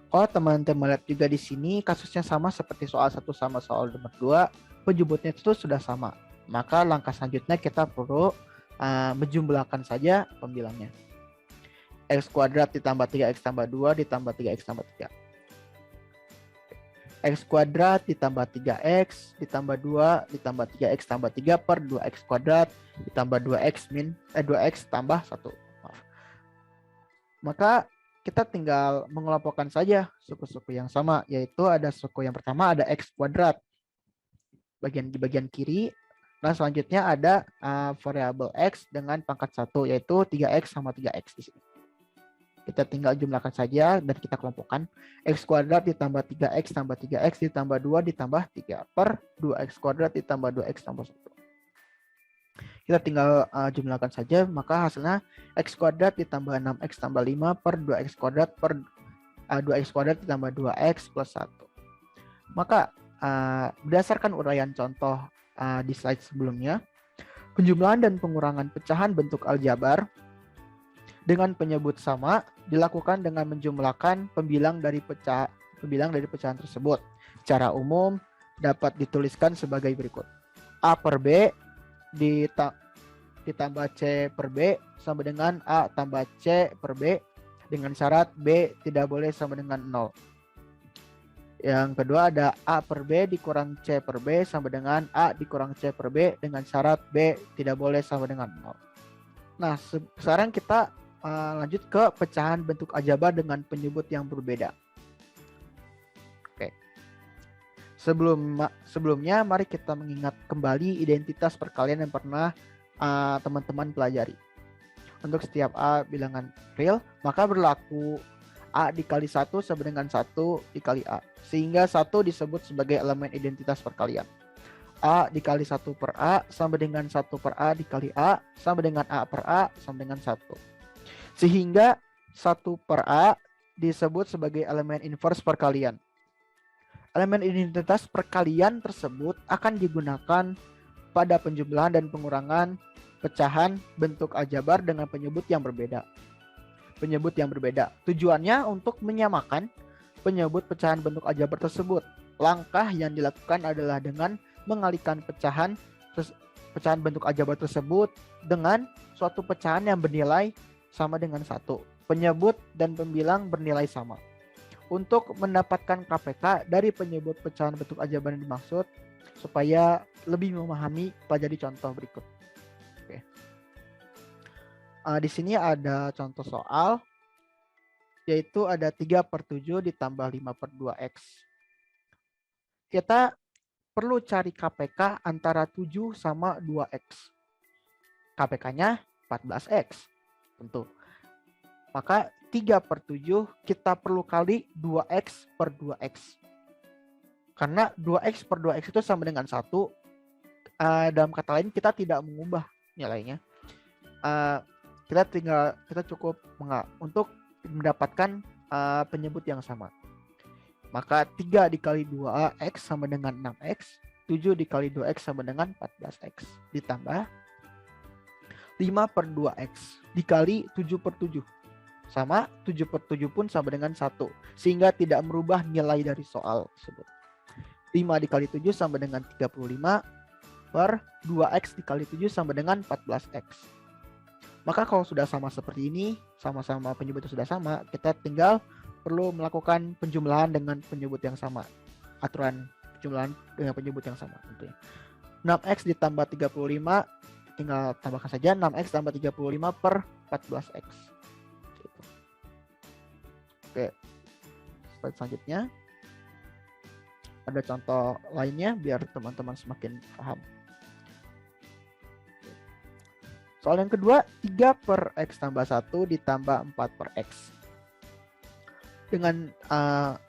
Kalau teman-teman lihat juga di sini kasusnya sama seperti soal 1 sama soal nomor 2, penyebutnya itu sudah sama. Maka langkah selanjutnya kita perlu menjumlahkan saja pembilangnya. X kuadrat ditambah 3x tambah 2 ditambah 3x tambah 3. X kuadrat ditambah 3x ditambah 2 ditambah 3x tambah 3 per 2x kuadrat ditambah 2x tambah 1. Maka kita tinggal mengelompokkan saja suku-suku yang sama, yaitu ada suku yang pertama ada X kuadrat di bagian kiri. Nah, selanjutnya ada variabel X dengan pangkat 1, yaitu 3X sama 3X di sini. Kita tinggal jumlahkan saja dan kita kelompokkan. X kuadrat ditambah 3X tambah 3X ditambah 2 ditambah 3 per 2X kuadrat ditambah 2X tambah 1. Kita tinggal jumlahkan saja, maka hasilnya X kuadrat ditambah 6X tambah 5 per 2X kuadrat per 2X kuadrat ditambah 2X plus 1. Maka berdasarkan uraian contoh di slide sebelumnya, penjumlahan dan pengurangan pecahan bentuk aljabar dengan penyebut sama dilakukan dengan menjumlahkan pembilang dari pecahan tersebut. Secara umum dapat dituliskan sebagai berikut. A per B ditambah C per B sama dengan A tambah C per B dengan syarat B tidak boleh sama dengan 0. Yang kedua ada A per B dikurang C per B sama dengan A dikurang C per B dengan syarat B tidak boleh sama dengan 0. Nah, sekarang kita lanjut ke pecahan bentuk aljabar dengan penyebut yang berbeda. Oke. Sebelumnya mari kita mengingat kembali identitas perkalian yang pernah teman-teman pelajari. Untuk setiap A bilangan real, maka berlaku A dikali 1 sama dengan 1 dikali A. Sehingga 1 disebut sebagai elemen identitas perkalian. A dikali 1 per A sama dengan 1 per A dikali A sama dengan A per A sama dengan 1. Sehingga 1 per A disebut sebagai elemen inverse perkalian. Elemen identitas perkalian tersebut akan digunakan pada penjumlahan dan pengurangan pecahan bentuk aljabar dengan penyebut yang berbeda. Tujuannya untuk menyamakan penyebut pecahan bentuk aljabar tersebut. Langkah yang dilakukan adalah dengan mengalihkan pecahan bentuk aljabar tersebut dengan suatu pecahan yang bernilai sama dengan 1. Penyebut dan pembilang bernilai sama. Untuk mendapatkan KPK dari penyebut pecahan bentuk aljabar yang dimaksud, supaya lebih memahami, pelajari contoh berikut. Oke. Di sini ada contoh soal, yaitu ada 3 per 7 ditambah 5 per 2X. Kita perlu cari KPK antara 7 sama 2X. KPK-nya 14X. Tentu. Maka 3 per 7 kita perlu kali 2X per 2X. Karena 2X per 2X itu sama dengan 1. Dalam kata lain kita tidak mengubah nilainya. Kita cukup untuk mendapatkan penyebut yang sama. Maka 3 dikali 2X sama dengan 6X. 7 dikali 2X sama dengan 14X. Ditambah 5 per 2X dikali 7 per 7. Sama 7 per 7 pun sama dengan 1. Sehingga tidak merubah nilai dari soal tersebut. 5 dikali 7 sama dengan 35 per 2X dikali 7 sama dengan 14X. Maka kalau sudah sama seperti ini, sama-sama penyebutnya sudah sama, kita tinggal perlu melakukan penjumlahan dengan penyebut yang sama. Aturan penjumlahan dengan penyebut yang sama tentunya. 6X ditambah 35, tinggal tambahkan saja 6X tambah 35 per 14X. Gitu. Oke, slide selanjutnya. Ada contoh lainnya biar teman-teman semakin paham. Soal yang kedua, 3 per X tambah 1 ditambah 4 per X.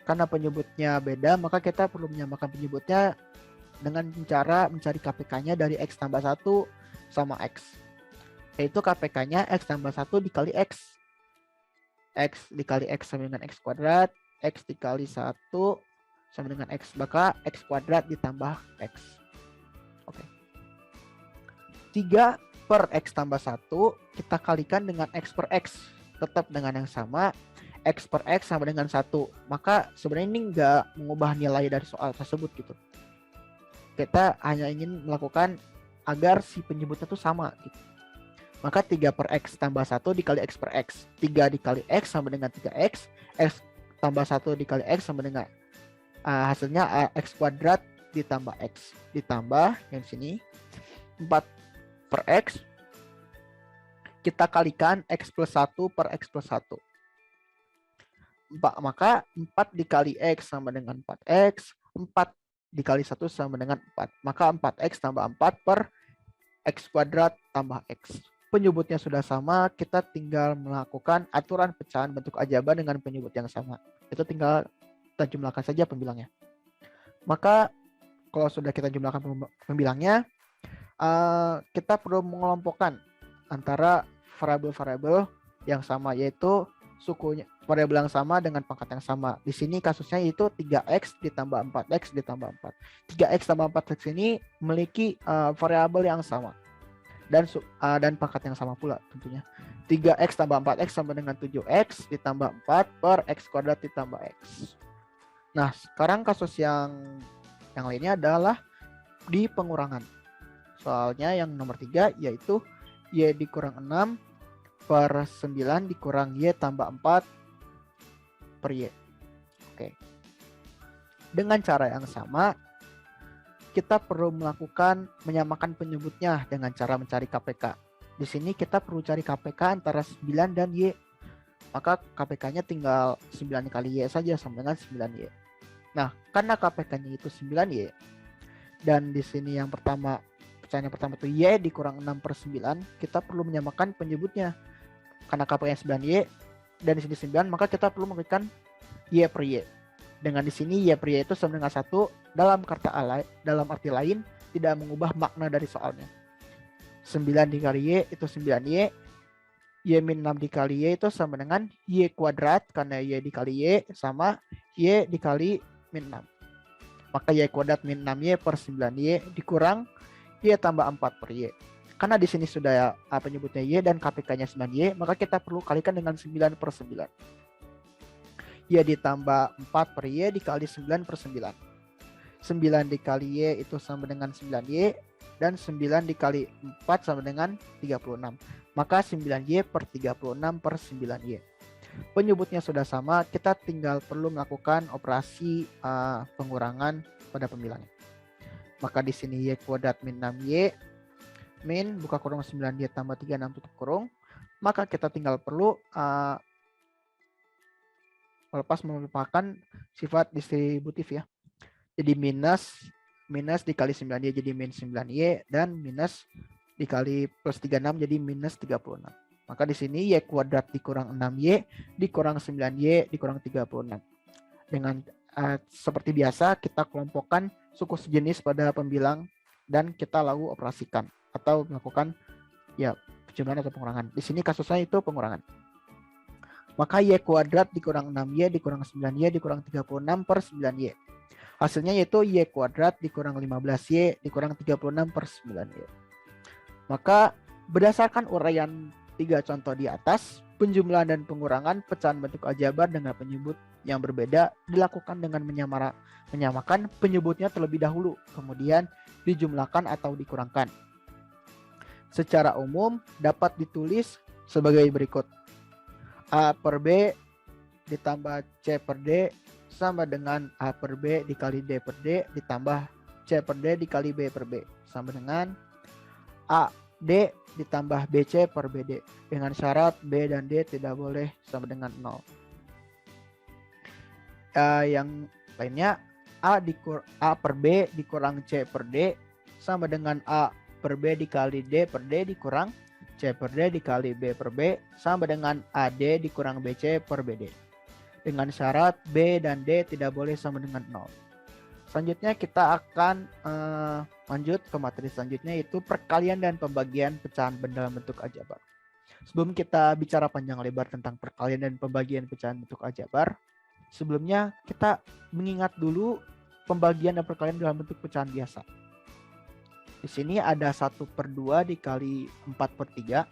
Karena penyebutnya beda, maka kita perlu menyamakan penyebutnya dengan cara mencari KPK-nya dari X tambah 1 sama X. Yaitu KPK-nya X tambah 1 dikali X. X dikali X sama dengan X kuadrat. X dikali 1 sama dengan X. Maka X kuadrat ditambah X. Oke. 3 per X tambah 1 kita kalikan dengan X per X. Tetap dengan yang sama. X per X sama dengan 1. Maka sebenarnya ini nggak mengubah nilai dari soal tersebut gitu. Kita hanya ingin melakukan agar si penyebutnya itu sama gitu. Maka 3 per X tambah 1 dikali X per X. 3 dikali X sama dengan 3X. X tambah 1 dikali X sama dengan hasilnya X kuadrat ditambah X. Ditambah yang sini 4 per X. Kita kalikan X plus 1 per X plus 1. Maka 4 dikali X sama dengan 4X, 4 dikali 1 sama dengan 4. Maka 4X tambah 4 per X kuadrat tambah X. Penyebutnya sudah sama, kita tinggal melakukan aturan pecahan bentuk aljabar dengan penyebut yang sama. Itu tinggal kita jumlahkan saja pembilangnya. Maka kalau sudah kita jumlahkan pembilangnya, kita perlu mengelompokkan antara variabel-variabel yang sama, yaitu sukunya variabel yang sama dengan pangkat yang sama. Di sini kasusnya yaitu 3x ditambah 4x ditambah 4. 3x tambah 4x ini memiliki variabel yang sama dan pangkat yang sama pula tentunya. 3x tambah 4x sama dengan 7x ditambah 4 per x kuadrat ditambah x. Nah, sekarang kasus yang lainnya adalah di pengurangan. Soalnya yang nomor 3 yaitu y dikurang 6 per 9 dikurang y tambah 4 per y. Oke. Dengan cara yang sama, kita perlu menyamakan penyebutnya dengan cara mencari KPK. Di sini kita perlu cari KPK antara 9 dan y. Maka KPK-nya tinggal 9 kali y saja sama dengan 9y. Nah, karena KPK-nya itu 9y, dan di sini yang pertama, pecahan yang pertama itu y dikurang 6 per 9, kita perlu menyamakan penyebutnya. Karena KPK-nya 9y, dan di sini 9, maka kita perlu memberikan y per y. Dengan di sini y per y itu sama dengan 1, dalam arti lain tidak mengubah makna dari soalnya. 9 dikali y itu 9y, y min 6 dikali y itu sama dengan y kuadrat, karena y dikali y sama y dikali min 6. Maka y kuadrat min 6y per 9y dikurang y tambah 4 per y. Karena di sini sudah penyebutnya y dan KPK-nya 9y, maka kita perlu kalikan dengan 9 per 9. Y ditambah 4 per y dikali 9 per 9. 9 dikali y itu sama dengan 9y, dan 9 dikali 4 sama dengan 36. Maka 9y per 36 per 9y. Penyebutnya sudah sama, kita tinggal perlu melakukan operasi pengurangan pada pembilangnya. Maka di sini y kuadrat min 6y min buka kurung 9y tambah 36 tutup kurung. Maka kita tinggal perlu melupakan sifat distributif ya. Jadi minus dikali 9y jadi min 9y, dan minus dikali plus 36 jadi minus 36. Maka di sini y kuadrat dikurang 6y dikurang 9y dikurang 36. Dengan seperti biasa kita kelompokkan suku sejenis pada pembilang dan kita lalu operasikan atau melakukan ya penjumlahan atau pengurangan. Di sini kasusnya itu pengurangan. Maka y kuadrat dikurang 6y dikurang 9y dikurang 36 per 9y. Hasilnya yaitu y kuadrat dikurang 15y dikurang 36 per 9y. Maka berdasarkan uraian 3 contoh di atas, penjumlahan dan pengurangan pecahan bentuk aljabar dengan penyebut yang berbeda dilakukan dengan menyamakan penyebutnya terlebih dahulu, kemudian dijumlahkan atau dikurangkan. Secara umum dapat ditulis sebagai berikut. A per B ditambah C per D sama dengan A per B dikali D per D ditambah C per D dikali B per B sama dengan A D ditambah BC per BD dengan syarat B dan D tidak boleh sama dengan 0. Yang lainnya A per B dikurang C per D sama dengan A per B dikali D per D dikurang C per D dikali B per B sama dengan AD dikurang BC per BD. Dengan syarat B dan D tidak boleh sama dengan 0. Selanjutnya kita akan lanjut ke materi selanjutnya, yaitu perkalian dan pembagian pecahan dalam bentuk aljabar. Sebelum kita bicara panjang lebar tentang perkalian dan pembagian pecahan bentuk aljabar, sebelumnya kita mengingat dulu pembagian dan perkalian dalam bentuk pecahan biasa. Di sini ada 1/2 dikali 4/3.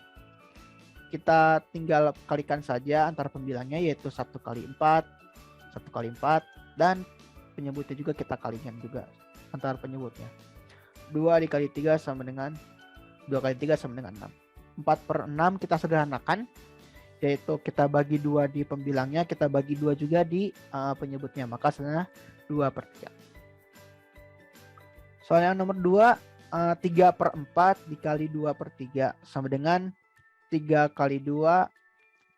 Kita tinggal kalikan saja antara pembilangnya, yaitu 1 kali 4, 1 kali 4, dan penyebutnya juga kita kalikan juga antara penyebutnya. 2 dikali 3 sama dengan 2 kali 3 sama dengan 6. 4/6 kita sederhanakan, yaitu kita bagi 2 di pembilangnya, kita bagi 2 juga di penyebutnya, maka hasilnya 2/3. Soal yang nomor 2, 3/4 dikali 2/3 sama dengan 3 kali 2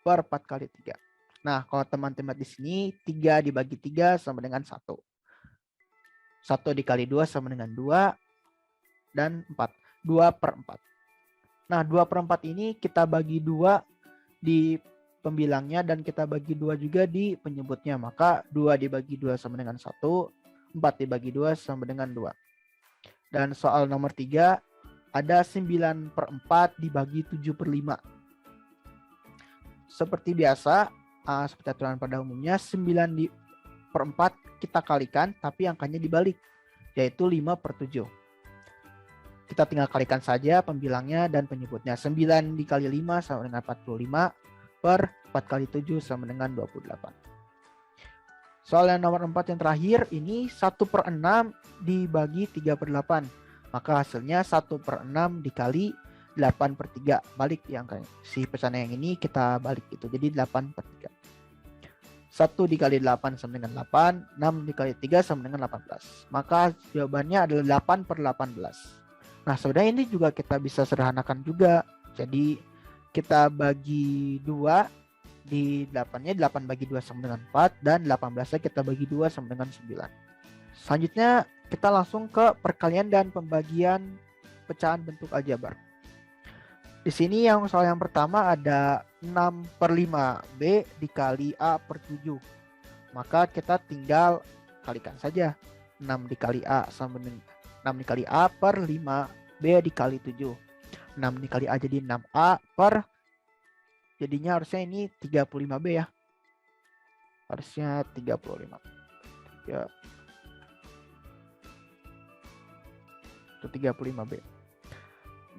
per 4 kali 3. Nah, kalau teman-teman di sini 3 dibagi 3 sama dengan 1. 1 dikali 2 sama dengan 2 dan 4. 2/4. Nah, 2/4 ini kita bagi 2 di pembilangnya dan kita bagi 2 juga di penyebutnya. Maka 2 dibagi 2 sama dengan 1, 4 dibagi 2 sama dengan 2. Dan soal nomor 3 ada 9/4 dibagi 7/5. Seperti biasa, seperti aturan pada umumnya, 9/4 kita kalikan tapi angkanya dibalik, yaitu 5/7. Kita tinggal kalikan saja pembilangnya dan penyebutnya. 9 dikali 5 sama dengan 45 per 4 kali 7 sama dengan 28. Soal yang nomor 4 yang terakhir, ini 1/6 dibagi 3/8. Maka hasilnya 1/6 dikali 8/3. Balik di angkanya. Si pecahan yang ini kita balik itu. Jadi 8/3. 1 dikali 8 sama dengan 8. 6 dikali 3 sama dengan 18. Maka jawabannya adalah 8/18. Nah, sebenarnya ini juga kita bisa sederhanakan juga. Jadi kita bagi 2 di 8-nya, 8 bagi 2 sama dengan 4 dan 18-nya kita bagi 2 sama dengan 9. Selanjutnya kita langsung ke perkalian dan pembagian pecahan bentuk aljabar. Di sini yang soal yang pertama ada 6/5B dikali A/7. Maka kita tinggal kalikan saja. 6 dikali A sama dengan 6 dikali A per 5B dikali 7. 6 dikali A jadi 6A per, jadinya harusnya ini 35B ya. Harusnya 35. Ya. Itu 35B.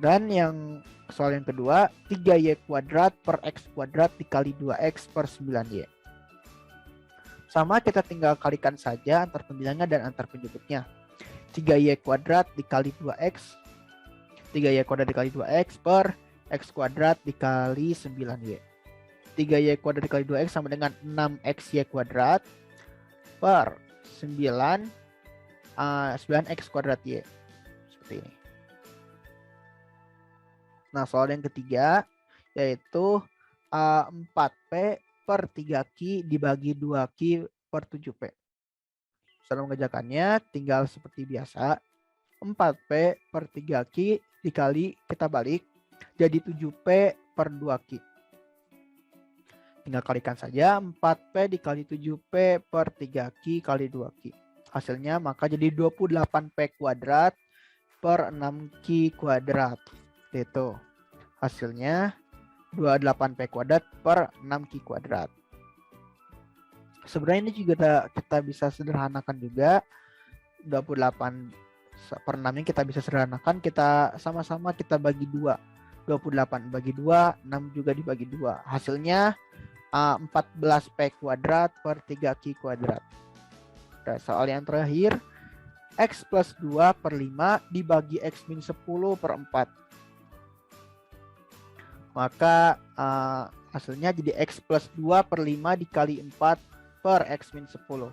Dan yang soal yang kedua, 3Y kuadrat per X kuadrat dikali 2X per 9Y. Sama, kita tinggal kalikan saja antar pembilangnya dan antar penyebutnya. 3Y kuadrat dikali 2X. 3Y kuadrat dikali 2X per X kuadrat dikali 9Y. 3Y kuadrat dikali 2X sama dengan 6XY kuadrat per 9X kuadrat Y. Seperti ini. Nah, soal yang ketiga yaitu 4P per 3Q dibagi 2Q per 7P. Cara mengerjakannya tinggal seperti biasa. 4P per 3Q dikali, kita balik, jadi 7P per 2Q. Tinggal kalikan saja 4P dikali 7P per 3Q kali 2Q. Hasilnya maka jadi 28P kuadrat per 6Q kuadrat. Itu hasilnya 28P kuadrat per 6Q kuadrat. Sebenarnya ini juga kita bisa sederhanakan juga. 28/6 ini kita bisa sederhanakan. Kita sama-sama kita bagi 2. 28 bagi 2, 6 juga dibagi 2. Hasilnya 14P kuadrat per 3Q kuadrat. Dan soal yang terakhir, X plus 2 per 5 dibagi X min 10 per 4. Maka hasilnya jadi X plus 2 per 5 dikali 4 per X min 10.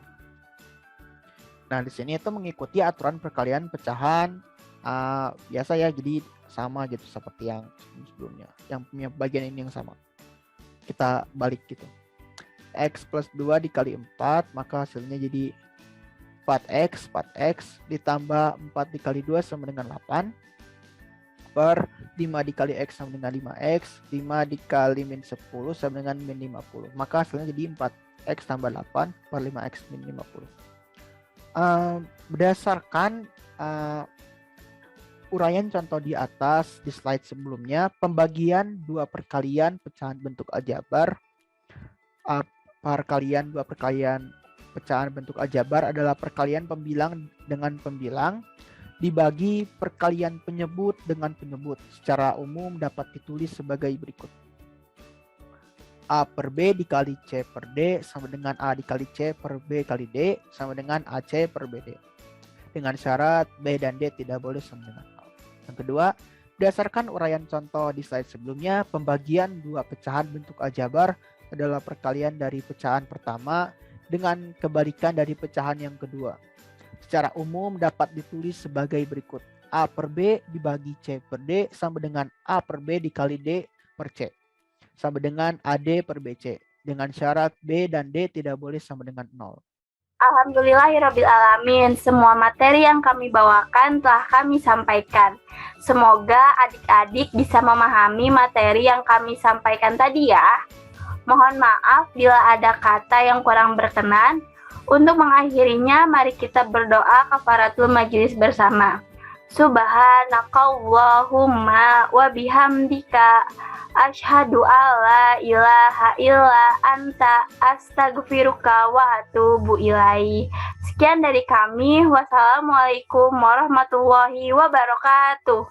Nah, di sini itu mengikuti aturan perkalian pecahan biasa ya, jadi sama gitu seperti yang sebelumnya. Yang punya bagian ini yang sama. Kita balik gitu. X plus 2 dikali 4, maka hasilnya jadi 4X ditambah 4 dikali 2 sama dengan 8 per 5 dikali X sama dengan 5X, 5 dikali min 10 sama dengan min 50. Maka hasilnya jadi 4X tambah 8 per 5X min 50. Berdasarkan uraian contoh di atas di slide sebelumnya, pembagian dua perkalian pecahan bentuk aljabar, perkalian dua perkalian pecahan bentuk aljabar adalah perkalian pembilang dengan pembilang dibagi perkalian penyebut dengan penyebut. Secara umum dapat ditulis sebagai berikut. A per B dikali C per D sama dengan A dikali C per B kali D sama dengan AC per BD. Dengan syarat B dan D tidak boleh sama dengan A. Yang kedua, berdasarkan uraian contoh di slide sebelumnya, pembagian dua pecahan bentuk aljabar adalah perkalian dari pecahan pertama dengan kebalikan dari pecahan yang kedua. Secara umum dapat ditulis sebagai berikut. A per B dibagi C per D sama dengan A per B dikali D per C. Sama dengan AD per BC. dengan syarat B dan D tidak boleh sama dengan 0. Alhamdulillahirrabbilalamin, semua materi yang kami bawakan telah kami sampaikan. Semoga adik-adik bisa memahami materi yang kami sampaikan tadi ya. Mohon maaf bila ada kata yang kurang berkenan. Untuk mengakhirinya, mari kita berdoa kafaratul majelis bersama. Subhanakallahumma wa bihamdika asyhadu alla ilaha illa anta astaghfiruka wa atubu ilaih. Sekian dari kami. Wassalamualaikum warahmatullahi wabarakatuh.